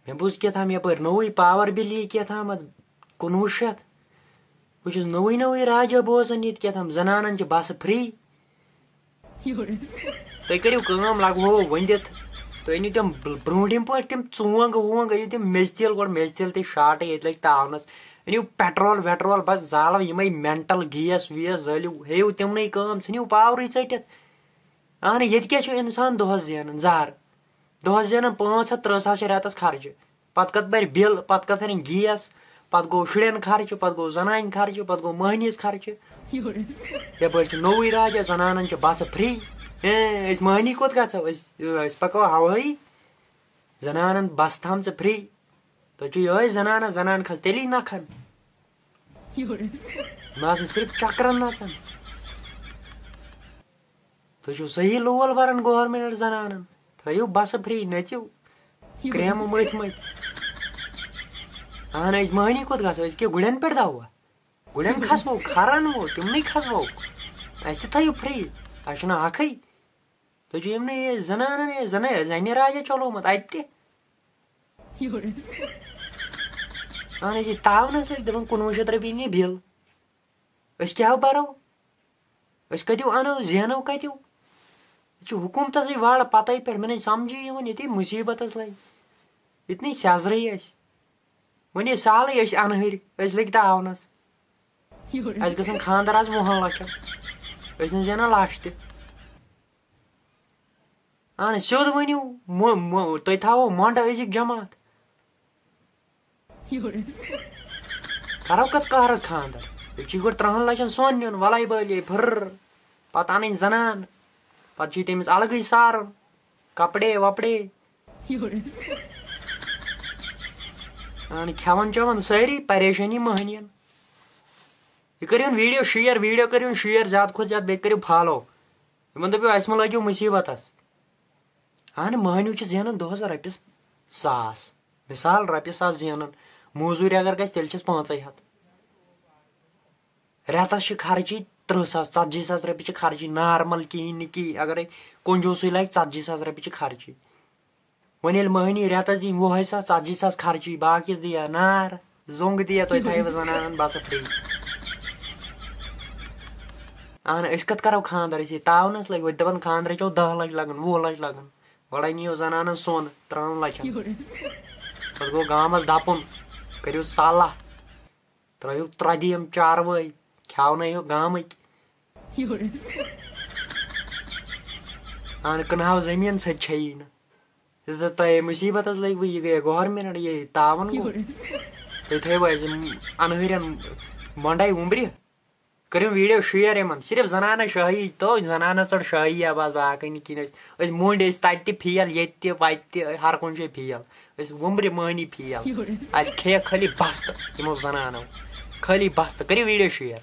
مے بوز کیٛاہتام یپٲرۍ نوٚوُے power bill یی کیٛاہتام 1900 بہٕ چھُس نوٚوُے راجا بوزان ییٚتہِ کیٛاہتام زنانن چھِ بسہٕ فری تُہۍ کٔرِو کٲم لگوو ؤنِتھ تُہۍ أنِو تِم برونٛٹھِم پٲٹھۍ تِم ژونٛگ وونٛگ أنِو تِم میٚژِ تیٖل گۄڈٕ میٚژِ تیٖل تہِ شاٹٕے ییٚتہِ لگہِ تاونس أنِو پیٹرول ویٹرول بس زالو یِمے مینٹل گیس ویس زٲلِو ہیٚیِو تِمنٕے کٲم ژھٕنِو پاورٕے ژٔٹِتھ اہن ییٚتہِ کیٛاہ چھُ اِنسان دۄہس زینان زہر دۄہس زینان 500-300 چھِ رٮ۪تس خرچہِ پتہٕ کتھ بَرِ بِل پتہٕ کتھ اَنہِ گیس پتہٕ گوٚو شُرٮ۪ن خرچہِ پتہٕ گوٚو زنانہِ خرچہِ پتہٕ گوٚو مٔہنِس خرچہِ یپٲرۍ چھُ نوٚوُے راجا زنانن چھِ بسہٕ فری أسۍ مٔہنی کوٚت گژھو أسۍ پکو ہوٲیی زنانن بسہٕ تھامژٕ فری تُہۍ چھِو یِہوے زنان کھژ تیٚلی نکھن یِم آسن صرف چکرن نژان تُہۍ چھِو صحیح لول بران گورمنٹ زنانن تھٲیِو بسہٕ فری نٔژِو کرٛیمہٕ مٔتھۍ اہن أسۍ مٔہنی کوٚت گژھو أسۍ کیٛاہ گُرٮ۪ن پٮ۪ٹھ دوا گُرٮ۪ن کھسوو کھرن وو تِمنٕے کھسوو اَسہِ تہِ تھٲیِو فری اَسہِ چھُنہ حقٕے تُہۍ چھِو یِمنٕے زنانن زنہِ راجا چلومُت اَتہِ تہِ اہن أسۍ تاونس سۭتۍ دپان 1900 رۄپیہِ نی بِل أسۍ کیٛاہ برو أسۍ کتیُو انو زینو کتیُو یہِ چھُ حکوٗمتسٕے وڑ پتے پٮ۪ٹھ مےٚ نَے سمجھی یِوان ییٚتی مُصیٖبتس لگہِ ییٚتنٕے سیزرٕے اَسہِ وۄنۍ سہلٕے أسۍ انہٕرۍ أسۍ لٔگۍ تاونس اَسہِ گژھن خانٛدر آز 10 لچھن أسۍ نہٕ زینان لچھ تہِ اہن سیوٚد ؤنِو تُہۍ تھاوو مۄنٛڈٕ أزِکۍ جماعت کرو کتھ قہرس خانٛدر ییٚتہِ چھُ گۄڈٕ 30 لچھن سۄن نیُن وَلے بٲلے پھر پتہٕ انٕنۍ زنان پتہٕ چھُ تٔمِس الگٕے سارُن کپڑے وپڑے اہن کھٮ۪وان چٮ۪وان سٲری پریشٲنی مٔہنِین یہِ کٔرِوُن ویٖڈیو شِیر زیادٕ کھۄتہٕ زیادٕ بیٚیہِ کٔرِو فالو یِمن دٔپِو اَسہِ مہ لٲگِو مُصیٖبتس اہن مٔہنیوٗ چھِ زینان دۄہس رۄپیس 1000 مِثال رۄپیہِ 1000 زینان موزوٗرۍ اگر گژھِ تیٚلہِ چھس 500 رٮ۪تس چھِ خرچی 30,000-40,000 رۄپیہِ چھِ خرچی نارمل کِہینۍ نہٕ کِہینۍ اگرے کنجوٗسٕے لگہِ 40,000 رۄپیہِ چھِ خرچی وۄنۍ ییٚلہِ مٔہنی رٮ۪تس دی 20,000-40,000 خرچی باقیس دِیا نار زوٚنگ دِیا تُہۍ تھٲیِو زنانن بسہٕ فری اہن أسۍ کتھ کرو خانٛدر أسۍ تاونس لگۍ وۄنۍ دپان خانٛدرس چھو 10 لچھ لگان 20 لچھ لگان گۄڈے نِیو زنانن سۄن 3 لچھن پتہٕ گوٚو گامس دپُن کٔرِو صلح ترٲیِو ترٛۄدیم چاروٲے کھٮ۪ونٲیِو گامٕکۍ اہن کٕنہو زٔمیٖن سۄ تہِ چھیی نہٕ تۄہے مُصیٖبتس لٔگوٕ یہِ گٔیے گورمنٹ یہِ تاوان گوٚو تُہۍ تھٲیوٕ اَسہِ انہٕرٮ۪ن مۄنڈے وُمبرِ کٔرِو ویٖڈیو شِیر یِمن صرف زنانس شٲہی تو زنانس ژٔٹ شٲہی بس باقٕے نہٕ کِہینۍ أسۍ مٔنٛڈۍ ٲسۍ تتہِ تہِ فیل ییٚتہِ تہِ وتہِ تہِ ہر کُنہِ جایہِ فیل أسۍ وُمبرِ مٔہنی فیل اَسہِ کھیٚیکھ خٲلی بستہٕ یِمو زنانو خٲلی بستہٕ کٔرِو ویٖڈیو شِیر